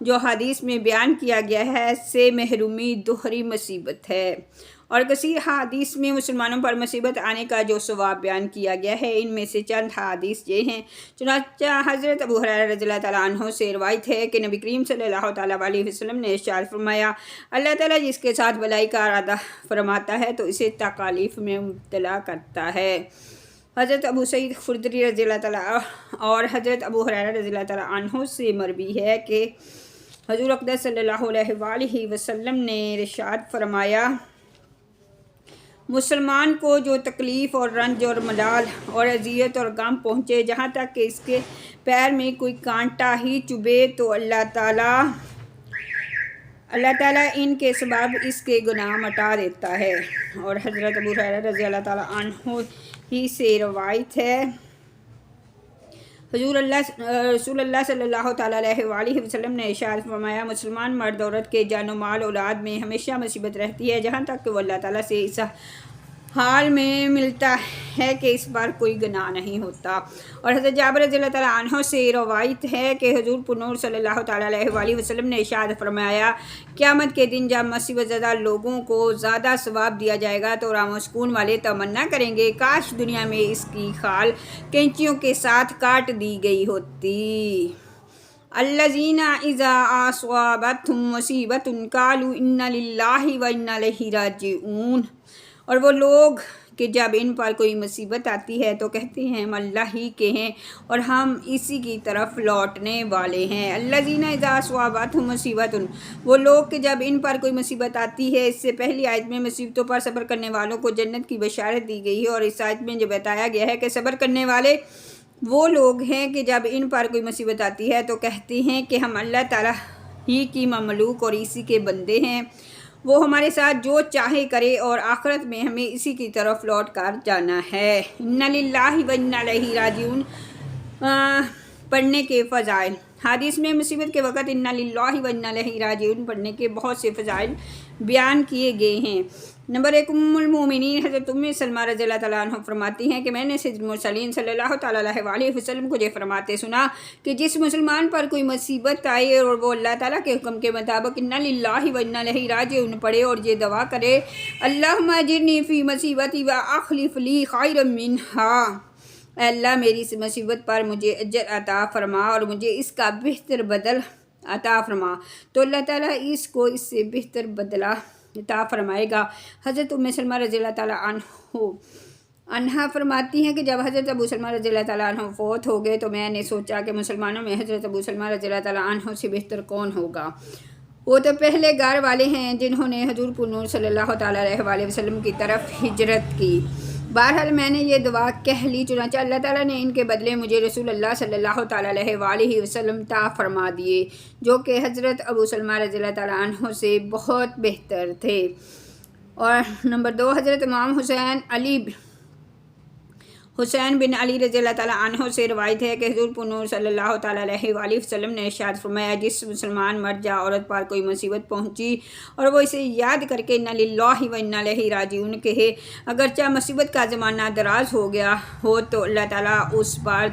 جو حدیث میں بیان کیا گیا ہے سے محرومی دوہری مصیبت ہے، اور کثیر حدیث میں مسلمانوں پر مصیبت آنے کا جو ثواب بیان کیا گیا ہے، ان میں سے چند حدیث یہ ہیں۔ چنانچہ حضرت ابو ہریرہ رضی اللہ تعالیٰ عنہ سے روایت ہے کہ نبی کریم صلی اللہ تعالیٰ علیہ وسلم نے ارشاد فرمایا، اللہ تعالیٰ جس کے ساتھ بھلائی کا ارادہ فرماتا ہے تو اسے تکالیف میں مبتلا کرتا ہے۔ حضرت ابو سعید خدری رضی اللہ تعالیٰ اور حضرت ابو ہریرہ رضی اللہ تعالیٰ عنہ سے مروی ہے کہ حضور اقدس صلی اللہ علیہ وآلہ وسلم نے ارشاد فرمایا، مسلمان کو جو تکلیف اور رنج اور ملال اور اذیت اور غم پہنچے، جہاں تک کہ اس کے پیر میں کوئی کانٹا ہی چبھے، تو اللہ تعالیٰ ان کے سبب اس کے گناہ مٹا دیتا ہے۔ اور حضرت ابو ہریرہ رضی اللہ تعالیٰ عنہ ہی سے روایت ہے، رسول اللہ صلی اللہ تعالیٰ علیہ وآلہ وسلم نے ارشاد فرمایا، مسلمان مرد عورت کے جان و مال اولاد میں ہمیشہ مصیبت رہتی ہے، جہاں تک کہ وہ اللہ تعالیٰ سے اس حال میں ملتا ہے کہ اس پر کوئی گناہ نہیں ہوتا۔ اور حضرت جابر رضی اللہ تعالیٰ عنہ سے روایت ہے کہ حضور پرنور صلی اللہ تعالیٰ علیہ وآلہ وسلم نے ارشاد فرمایا، قیامت کے دن جب مصیبت زدہ لوگوں کو زیادہ ثواب دیا جائے گا تو رحم و سکون والے تمنا کریں گے، کاش دنیا میں اس کی کھال کینچیوں کے ساتھ کاٹ دی گئی ہوتی۔ الذین اذا اصابتہم مصیبۃ قالوا انا للہ و انا الیہ راجعون، اور وہ لوگ کہ جب ان پر کوئی مصیبت آتی ہے تو کہتے ہیں ہم اللہ ہی کے ہیں اور ہم اسی کی طرف لوٹنے والے ہیں۔ الذین اذا اصابتہم مصیبۃ، وہ لوگ کہ جب ان پر کوئی مصیبت آتی ہے، اس سے پہلی آیت میں مصیبتوں پر صبر کرنے والوں کو جنت کی بشارت دی گئی ہے، اور اس آیت میں جو بتایا گیا ہے کہ صبر کرنے والے وہ لوگ ہیں کہ جب ان پر کوئی مصیبت آتی ہے تو کہتے ہیں کہ ہم اللہ تعالیٰ ہی کی مملوک اور اسی کے بندے ہیں، وہ ہمارے ساتھ جو چاہے کرے اور آخرت میں ہمیں اسی کی طرف لوٹ کر جانا ہے۔ انا للہ و انا الیہ راجعون پڑھنے کے فضائل۔ حدیث میں مصیبت کے وقت انا للہ و انا الیہ راجعون پڑھنے کے بہت سے فضائل بیان کیے گئے ہیں۔ نمبر 1، ام المومنین حضرت ام سلمہ رضی اللہ تعالیٰ عنہ فرماتی ہیں کہ میں نے سید المرسلین صلی اللہ تعالیٰ علیہ وآلہ وسلم کو یہ فرماتے سنا کہ جس مسلمان پر کوئی مصیبت آئے اور وہ اللہ تعالیٰ کے حکم کے مطابق انا للہ و انا الیہ راجعون پڑھے اور یہ دعا کرے، اللہم اجرنی فی مصیبتی و اخلف لی خیرا منہا، اے اللہ میری اس مصیبت پر مجھے اجر عطا فرما اور مجھے اس کا بہتر بدل عطا فرما، تو اللہ تعالیٰ اس کو اس سے بہتر بدلہ عطا فرمائے گا۔ حضرت ام سلمہ رضی اللہ تعالیٰ عنہا فرماتی ہیں کہ جب حضرت ابو سلمہ رضی اللہ تعالیٰ عنہ فوت ہو گئے تو میں نے سوچا کہ مسلمانوں میں حضرت ابو سلمہ رضی اللہ تعالیٰ عنہ سے بہتر کون ہوگا، وہ تو پہلے گھر والے ہیں جنہوں نے حضور پرنور صلی اللہ تعالیٰ علیہ وآلہ وسلم کی طرف ہجرت کی۔ بہرحال میں نے یہ دعا کہہ لی، چنانچہ اللہ تعالیٰ نے ان کے بدلے مجھے رسول اللہ صلی اللہ تعالیٰ علیہ وآلہ وسلم عطا فرما دیے، جو کہ حضرت ابو سلمہ رضی اللہ تعالیٰ عنہ سے بہت بہتر تھے۔ اور نمبر 2، حضرت امام حسین بن علی رضی اللہ تعالیٰ عنہ سے روایت ہے کہ حضور پرنور صلی اللہ تعالیٰ علیہ وآلہ وسلم نے ارشاد فرمایا، جس مسلمان مرد یا عورت پر کوئی مصیبت پہنچی اور وہ اسے یاد کر کے انا للہ و انا الیہ راجعون کہے، اگرچہ مصیبت کا زمانہ دراز ہو گیا ہو تو اللہ تعالیٰ اس پر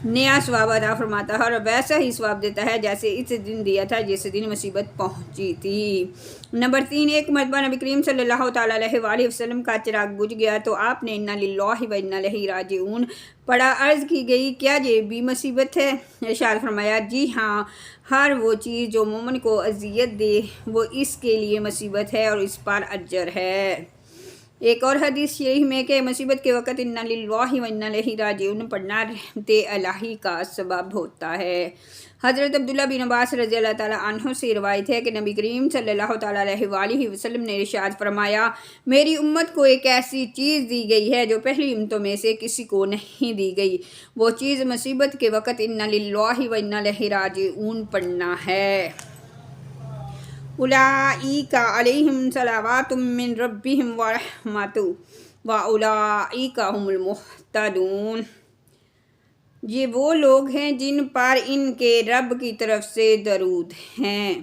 نیا ثواب عطا فرماتا ہے اور ویسا ہی ثواب دیتا ہے جیسے اس دن دیا تھا جس دن مصیبت پہنچی تھی۔ نمبر 3، ایک مرتبہ نبی کریم صلی اللہ تعالیٰ علیہ وآلہ وسلم کا چراغ بجھ گیا تو آپ نے انا للہ و انا الیہ راجعون پڑھا۔ عرض کی گئی، کیا یہ بھی مصیبت ہے؟ ارشاد فرمایا، جی ہاں، ہر وہ چیز جو مومن کو اذیت دے وہ اس کے لیے مصیبت ہے اور اس پر اجر ہے۔ ایک اور حدیث شریف میں کہ مصیبت کے وقت انا للہ و انا الیہ راجعون پڑھنا رحمت الہی کا سبب ہوتا ہے۔ حضرت عبداللہ بن عباس رضی اللہ تعالیٰ عنہ سے روایت ہے کہ نبی کریم صلی اللہ تعالیٰ علیہ وآلہ وسلم نے ارشاد فرمایا، میری امت کو ایک ایسی چیز دی گئی ہے جو پہلی امتوں میں سے کسی کو نہیں دی گئی، وہ چیز مصیبت کے وقت انا للہ و انا الیہ راجعون پڑھنا ہے۔ اولئک علیہم صلوات من ربہم ورحمۃ واولئک هم المہتدون، یہ وہ لوگ ہیں جن پر ان کے رب کی طرف سے درود ہیں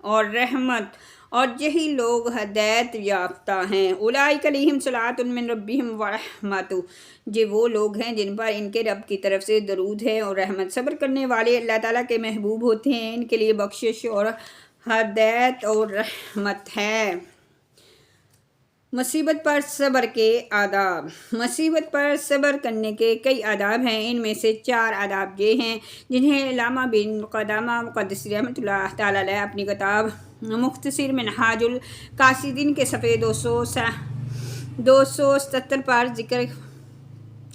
اور رحمت، اور یہی لوگ ہدایت یافتہ ہیں۔ اولئک علیہم صلاۃ من ربہم ورحمۃ، یہ وہ لوگ ہیں جن پر ان کے رب کی طرف سے درود ہے اور رحمت۔ صبر کرنے والے اللہ تعالیٰ کے محبوب ہوتے ہیں، ان کے لیے بخشش اور ہدایت اور رحمت ہے۔ مصیبت پر صبر کے آداب۔ مصیبت پر صبر کرنے کے کئی آداب ہیں، ان میں سے 4 آداب یہ ہیں جنہیں علامہ بن قدامہ مقدسی رحمۃ اللہ تعالیٰ علیہ اپنی کتاب مختصر منہاج القاصدین کے صفحے 277 پر ذکر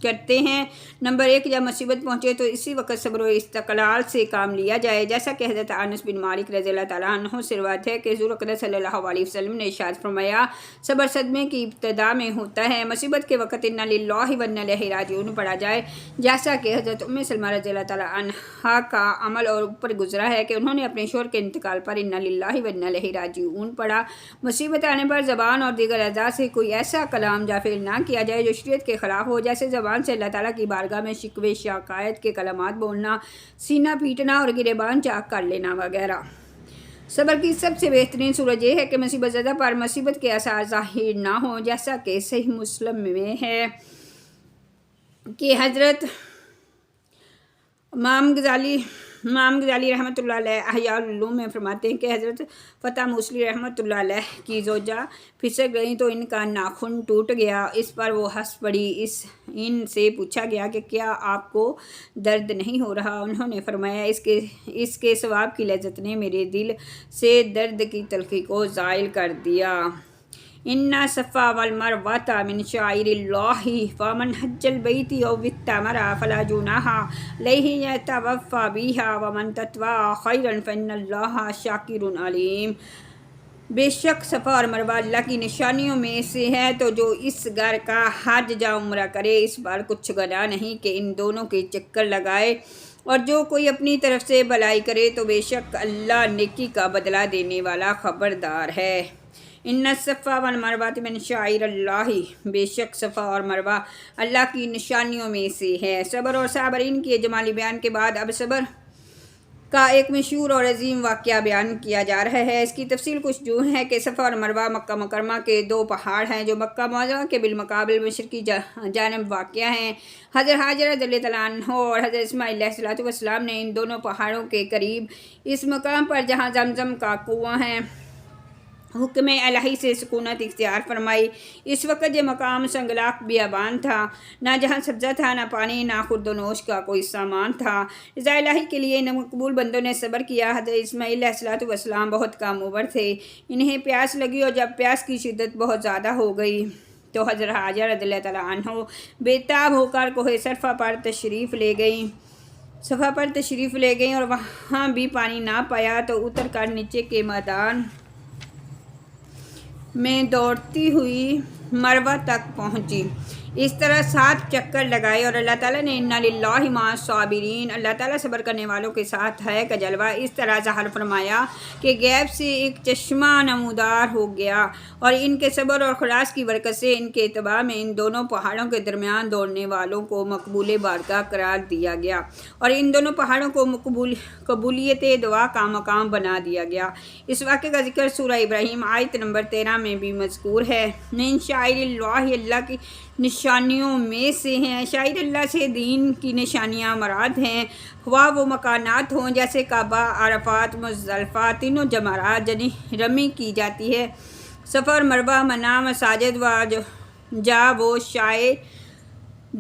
کرتے ہیں۔ نمبر 1، جب مصیبت پہنچے تو اسی وقت صبر و استقلال سے کام لیا جائے، جیسا کہ حضرت انس بن مالک رضی اللہ تعالیٰ عنہ سے روایت ہے کہ حضور اقدس صلی اللہ علیہ وسلم نے ارشاد فرمایا، صبر صدمے کی ابتدا میں ہوتا ہے۔ مصیبت کے وقت انا للہ و انا الیہ راجعون پڑھا جائے، جیسا کہ حضرت ام سلمہ رضی اللہ تعالیٰ عنہا کا عمل اور اوپر گزرا ہے کہ انہوں نے اپنے شوہر کے انتقال پر انا للہ و انا الیہ راجعون پڑھا۔ مصیبت آنے پر زبان اور دیگر اعضاء سے کوئی ایسا کلام یا فعل نہ کیا جائے جو شریعت کے خلاف ہو، جیسے زبان سے اللہ تعالیٰ کی بارگاہ میں شکوے شکایت کے کلمات بولنا، سینہ پیٹنا اور گریبان چاک کر لینا وغیرہ۔ صبر کی سب سے بہترین صورت یہ ہے کہ مصیبت زدہ پر مصیبت کے آثار ظاہر نہ ہوں، جیسا کہ صحیح مسلم میں ہے کہ حضرت امام غزالی رحمۃ اللہ علیہ احیاء العلوم میں فرماتے ہیں کہ حضرت فتح موصلی رحمۃ اللہ علیہ کی زوجہ پھسل گئیں تو ان کا ناخن ٹوٹ گیا۔ اس پر وہ ہنس پڑی۔ ان سے پوچھا گیا کہ کیا آپ کو درد نہیں ہو رہا؟ انہوں نے فرمایا، اس کے ثواب کی لذت نے میرے دل سے درد کی تلخی کو زائل کر دیا۔ ان الصفا والمروۃ من شعائر اللہ فمن حج البیت او اعتمر فلا جناح علیہ یطوف بہا ومن تطوع خیرا فإن اللہ شاکر علیم۔ بے شک صفا اور مروہ اللہ کی نشانیوں میں سے ہے، تو جو اس گھر کا حج یا عمرہ کرے اس پر کچھ گناہ نہیں کہ ان دونوں کے چکر لگائے، اور جو کوئی اپنی طرف سے بھلائی کرے تو بے شک اللہ نیکی کا بدلہ دینے والا خبردار ہے۔ ان الصفا والمروۃ من شعائر اللہ، بے شک صفا اور مروہ اللہ کی نشانیوں میں سے ہے۔ صبر اور صابرین کے جمالی بیان کے بعد اب صبر کا ایک مشہور اور عظیم واقعہ بیان کیا جا رہا ہے۔ اس کی تفصیل کچھ یوں ہے کہ صفا اور مروہ مکہ مکرمہ کے 2 پہاڑ ہیں جو مکہ معظمہ کے بالمقابل مشرقی جانب واقع ہیں۔ حضرت حاجر رضی اللہ تعالیٰ عنہ اور حضرت اسماعیل علیہ السلام نے ان دونوں پہاڑوں کے قریب اس مقام پر جہاں زمزم کا کنواں ہے حکم الہی سے سکونت اختیار فرمائی۔ اس وقت یہ مقام سنگلاخ بیابان تھا، نہ جہاں سبزہ تھا، نہ پانی، نہ خورد و نوش کا کوئی سامان تھا۔ رضا الہی کے لیے ان مقبول بندوں نے صبر کیا۔ حضرت اسماعیل علیہ السلام بہت کم عمر تھے، انہیں پیاس لگی، اور جب پیاس کی شدت بہت زیادہ ہو گئی تو حضرت حاجر رضی اللہ تعالیٰ عنہ بے تاب ہو کر کوہ صفا پر تشریف لے گئیں اور وہاں بھی پانی نہ پایا تو اتر کر نیچے کے میدان میں دوڑتی ہوئی مروہ تک پہنچی۔ اس طرح 7 چکر لگائے اور اللہ تعالیٰ نے انا للہ مع الصابرین، اللہ تعالیٰ صبر کرنے والوں کے ساتھ ہے کا جلوہ اس طرح ظاہر فرمایا کہ غیب سے ایک چشمہ نمودار ہو گیا، اور ان کے صبر اور خلاص کی برکت سے ان کے اتباع میں ان دونوں پہاڑوں کے درمیان دوڑنے والوں کو مقبول بارگاہ قرار دیا گیا، اور ان دونوں پہاڑوں کو قبولیت دعا کا مقام بنا دیا گیا۔ اس واقعے کا ذکر سورہ ابراہیم آیت نمبر 13 میں بھی مذکور ہے۔ من شعائر اللہ، اللہ کی نشانیوں میں سے ہیں۔ شاعر اللہ سے دین کی نشانیاں مراد ہیں، خواہ وہ مکانات ہوں جیسے کعبہ، عرفات، مزدلفہ، تینوں جمرات رمی کی جاتی ہے۔ صفا اور مروہ منا مساجد و جا وہ شائع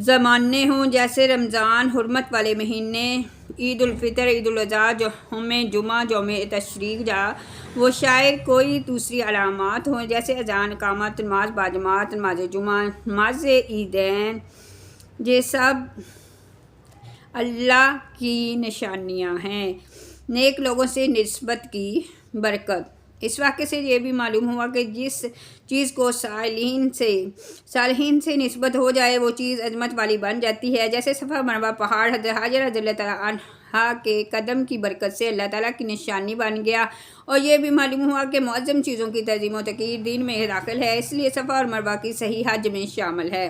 زمانے ہوں جیسے رمضان، حرمت والے مہینے، عید الفطر، عید الاضحیٰ، یوم جمعہ، یوم تشریق، جا وہ شائع کوئی دوسری علامات ہوں جیسے اذان، اقامت، نماز باجماعت، نماز جمعہ، نماز عیدین، یہ سب اللہ کی نشانیاں ہیں۔ نیک لوگوں سے نسبت کی برکت۔ اس واقعے سے یہ بھی معلوم ہوا کہ جس چیز کو صالحین سے نسبت ہو جائے وہ چیز عظمت والی بن جاتی ہے، جیسے صفا مروہ پہاڑ حضرت حاجر رضی اللہ تعالیٰ عنہا کے قدم کی برکت سے اللہ تعالیٰ کی نشانی بن گیا، اور یہ بھی معلوم ہوا کہ معظم چیزوں کی تعظیم و توقیر دین میں داخل ہے، اس لیے صفا اور مروہ کی صحیح حج میں شامل ہے۔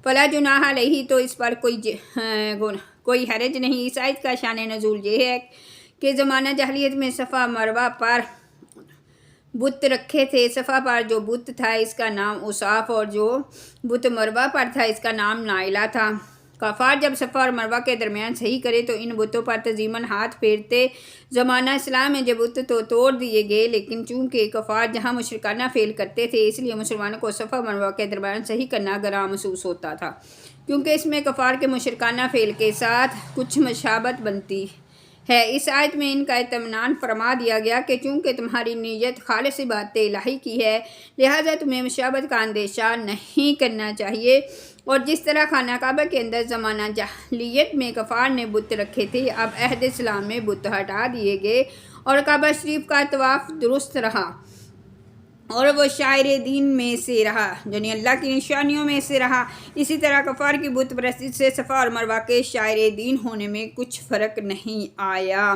فلا جناح علیہ، تو اس پر کوئی حرج نہیں۔ اس آیت کا شان نزول یہ ہے کہ زمانہ جاہلیت میں صفا مروہ پر بت رکھے تھے۔ صفا پر جو بت تھا اس کا نام اصاف، اور جو بت مروہ پر تھا اس کا نام نائلہ تھا۔ کفار جب صفا اور مروہ کے درمیان صحیح کرے تو ان بتوں پر تعظیماً ہاتھ پھیرتے۔ زمانہ اسلام میں جب بت تو توڑ دیے گئے، لیکن چونکہ کفار جہاں مشرکانہ فعل کرتے تھے اس لیے مسلمانوں کو صفا اور مروہ کے درمیان صحیح کرنا گراں محسوس ہوتا تھا، کیونکہ اس میں کفار کے مشرکانہ فعل کے ساتھ کچھ مشابہت بنتی ہے۔ اس آیت میں ان کا اطمینان فرما دیا گیا کہ چونکہ تمہاری نیت خالص عبادت الہی کی ہے، لہٰذا تمہیں مشابہت کا اندیشہ نہیں کرنا چاہیے۔ اور جس طرح خانہ کعبہ کے اندر زمانہ جاہلیت میں کفار نے بت رکھے تھے، اب عہد اسلام میں بت ہٹا دیے گئے اور کعبہ شریف کا طواف درست رہا اور وہ شعائر دین میں سے رہا، یعنی اللہ کی نشانیوں میں سے رہا۔ اسی طرح کفار کی بت پرستی سے صفا اور مروہ کے شعائر دین ہونے میں کچھ فرق نہیں آیا۔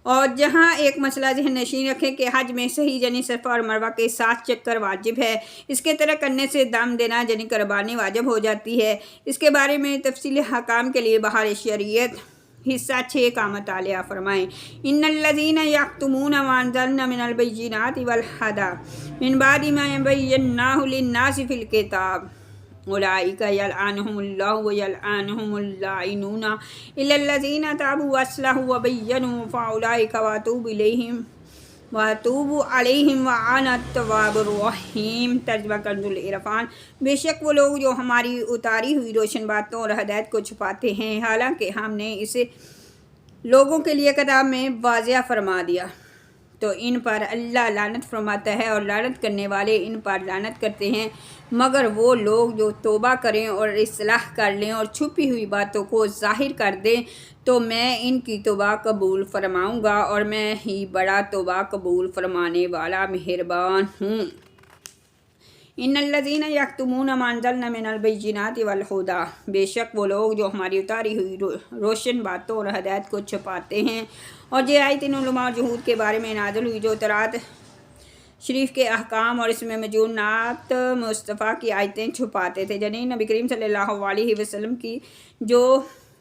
اور جہاں ایک مسئلہ ذہن نشین رکھیں کہ حج میں صحیح یعنی صفا اور مروہ کے 7 چکر واجب ہے، اس کے ترک کرنے سے دم دینا یعنی قربانی واجب ہو جاتی ہے۔ اس کے بارے میں تفصیلی حکام کے لیے بہار شریعت حصہ 6 کا مطالعہ فرمائیں۔ ان الذین یکتمون ما انزلنا من البینات والہدی من بعد ما بیناہ للناس فی الکتاب اولئک یلعنہم اللہ ویلعنہم اللاعنون الا الذین تابوا واصلحوا وبینوا فاولئک واتوب علیہم وانا التواب الرحیم۔ ترجمہ کنز العرفان۔ بے شک وہ لوگ جو ہماری اتاری ہوئی روشن باتوں اور ہدایت کو چھپاتے ہیں، حالانکہ ہم نے اسے لوگوں کے لیے کتاب میں واضح فرما دیا، تو ان پر اللہ لعنت فرماتا ہے اور لعنت کرنے والے ان پر لعنت کرتے ہیں، مگر وہ لوگ جو توبہ کریں اور اصلاح کر لیں اور چھپی ہوئی باتوں کو ظاہر کر دیں تو میں ان کی توبہ قبول فرماؤں گا، اور میں ہی بڑا توبہ قبول فرمانے والا مہربان ہوں۔ ان الذین یکتمون ما انزلنا من البینات والہدی، بے شک وہ لوگ جو ہماری اتاری ہوئی روشن باتوں اور ہدایت کو چھپاتے ہیں۔ اور یہ آیت ان علماء اور جہود کے بارے میں نازل ہوئی جو تورات شریف کے احکام اور اس میں موجود نعت مصطفیٰ کی آیتیں چھپاتے تھے، یعنی نبی کریم صلی اللہ علیہ وسلم کی جو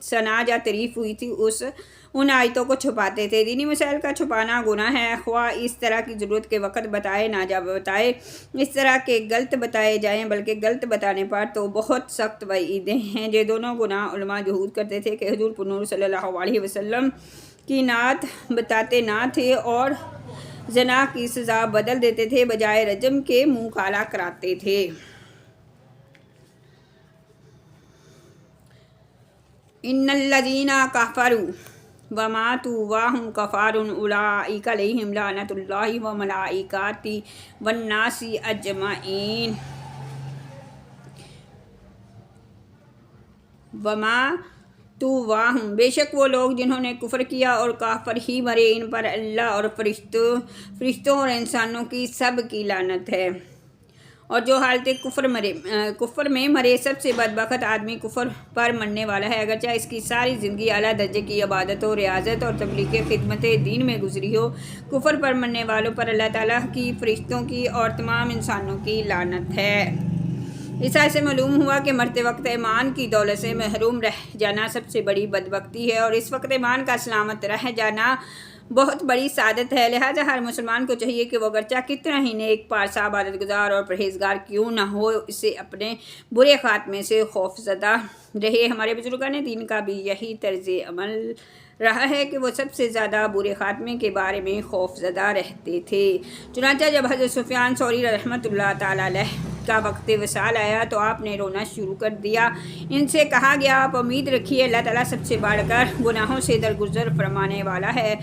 ثنا یا تعریف ہوئی تھی ان آیتوں کو چھپاتے تھے۔ دینی مسائل کا چھپانا گناہ ہے، خواہ اس طرح کی ضرورت کے وقت بتائے نہ جا بتائے، اس طرح کے غلط بتائے جائیں، بلکہ غلط بتانے پر تو بہت سخت وعیدیں ہیں۔ یہ دونوں گناہ علماء جہود کرتے تھے کہ حضور پر نور صلی اللہ علیہ وسلم کی نعت بتاتے نہ تھے اور زنا کی سزا بدل دیتے تھے، بجائے رجم کے منہ کالا کراتے تھے۔ ان الذین کفروا وماتوا وهم کفار اولئک علیہم لعنۃ اللہ وملائکتہ والناس اجمعین۔ بے شک وہ لوگ جنہوں نے کفر کیا اور کافر ہی مرے، ان پر اللہ اور فرشتوں اور انسانوں کی سب کی لعنت ہے۔ اور جو حالت کفر میں مرے، سب سے بدبخت آدمی کفر پر مرنے والا ہے، اگرچہ اس کی ساری زندگی اعلیٰ درجے کی عبادت و ریاضت اور تبلیغ خدمت دین میں گزری ہو۔ کفر پر مرنے والوں پر اللہ تعالیٰ کی، فرشتوں کی اور تمام انسانوں کی لعنت ہے۔ اس آیت سے معلوم ہوا کہ مرتے وقت ایمان کی دولت سے محروم رہ جانا سب سے بڑی بدبختی ہے، اور اس وقت ایمان کا سلامت رہ جانا بہت بڑی سعادت ہے۔ لہٰذا ہر مسلمان کو چاہیے کہ وہ اگرچہ کتنا ہی نیک پارسا، عبادت گزار اور پرہیزگار کیوں نہ ہو، اسے اپنے برے خاتمے سے خوف زدہ رہے۔ ہمارے بزرگان دین کا بھی یہی طرز عمل رہا ہے کہ وہ سب سے زیادہ برے خاتمے کے بارے میں خوف زدہ رہتے تھے۔ چنانچہ جب حضرت سفیان ثوری رحمۃ اللہ تعالیٰ علیہ کا وقت وصال آیا تو آپ نے رونا شروع کر دیا۔ ان سے کہا گیا، آپ امید رکھیے، اللہ تعالیٰ سب سے بڑھ کر گناہوں سے درگزر فرمانے والا ہے۔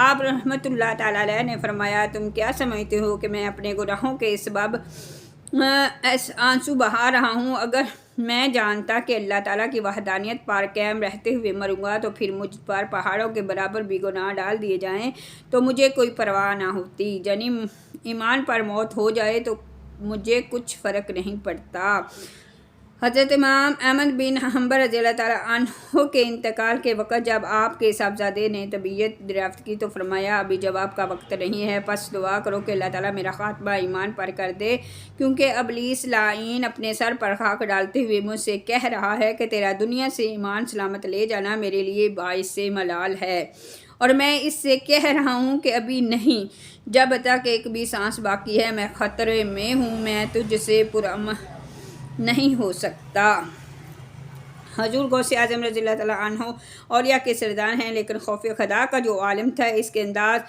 آپ رحمۃ اللہ تعالیٰ علیہ نے فرمایا، تم کیا سمجھتے ہو کہ میں اپنے گناہوں کے سبب آنسو بہا رہا ہوں؟ اگر میں جانتا کہ اللہ تعالیٰ کی وحدانیت پر قائم رہتے ہوئے مروں گا تو پھر مجھ پر پہاڑوں کے برابر بھی گناہ ڈال دیے جائیں تو مجھے کوئی پرواہ نہ ہوتی، یعنی ایمان پر موت ہو جائے تو مجھے کچھ فرق نہیں پڑتا۔ حضرت امام احمد بن حنبل رضی اللہ تعالیٰ عنہ کے انتقال کے وقت جب آپ کے صاحبزادے نے طبیعت دریافت کی تو فرمایا، ابھی جواب کا وقت نہیں ہے، پس دعا کرو کہ اللہ تعالیٰ میرا خاتمہ ایمان پر کر دے، کیونکہ ابلیس لعین اپنے سر پر خاک ڈالتے ہوئے مجھ سے کہہ رہا ہے کہ تیرا دنیا سے ایمان سلامت لے جانا میرے لیے باعث ملال ہے، اور میں اس سے کہہ رہا ہوں کہ ابھی نہیں، جب تک ایک بھی سانس باقی ہے میں خطرے میں ہوں، میں تجھ سے پرامن نہیں ہو سکتا۔ حضور غوث اعظم رضی اللہ تعالیٰ عنہ اولیاء کے سردار ہیں، لیکن خوف خدا کا جو عالم تھا اس کے انداز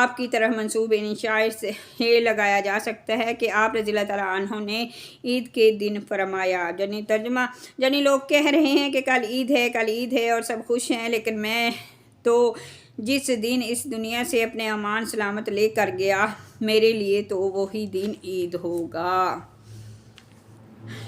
آپ کی طرح منسوب ان شاعر سے یہ لگایا جا سکتا ہے کہ آپ رضی اللہ تعالیٰ عنہ نے عید کے دن فرمایا، ترجمہ لوگ کہہ رہے ہیں کہ کل عید ہے اور سب خوش ہیں، لیکن میں تو جس دن اس دنیا سے اپنے امان سلامت لے کر گیا میرے لیے تو وہی دن عید ہوگا۔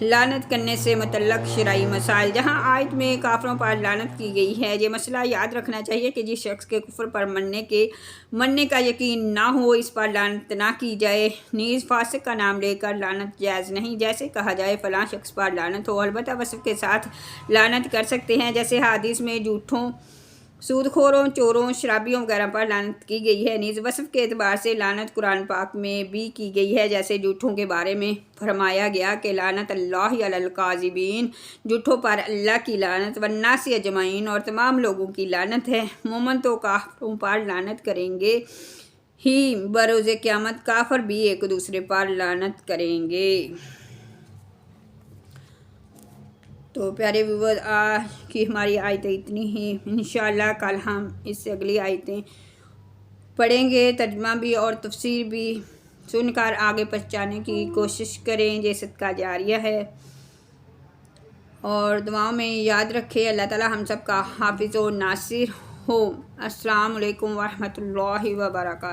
لعنت کرنے سے متعلق شرعی مسائل۔ جہاں آیت میں کافروں پر لعنت کی گئی ہے، یہ مسئلہ یاد رکھنا چاہیے کہ جس شخص کے کفر پر مرنے کا یقین نہ ہو اس پر لعنت نہ کی جائے۔ نیز فاسق کا نام لے کر لعنت جائز نہیں، جیسے کہا جائے فلاں شخص پر لعنت ہو، البتہ وصف کے ساتھ لعنت کر سکتے ہیں، جیسے حدیث میں جھوٹوں، سود خوروں، چوروں، شرابیوں وغیرہ پر لعنت کی گئی ہے۔ نیز وصف کے اعتبار سے لعنت قرآن پاک میں بھی کی گئی ہے، جیسے جھوٹوں کے بارے میں فرمایا گیا کہ لعنت اللہ علی الکاذبین، جھوٹوں پر اللہ کی لعنت، والناس اجمعین، اور تمام لوگوں کی لعنت ہے۔ مومن تو کافروں پر لعنت کریں گے ہی، بروز قیامت کافر بھی ایک دوسرے پر لعنت کریں گے۔ تو پیارے ویورز، آج کی ہماری آیتیں اتنی ہی، انشاءاللہ کل ہم اس سے اگلی آیتیں پڑھیں گے، ترجمہ بھی اور تفسیر بھی سن کر آگے پہنچانے کی کوشش کریں، یہ صدقہ جاریہ ہے۔ اور دعاؤں میں یاد رکھیں، اللہ تعالی ہم سب کا حافظ و ناصر ہو۔ السلام علیکم ورحمۃ اللہ وبرکاتہ۔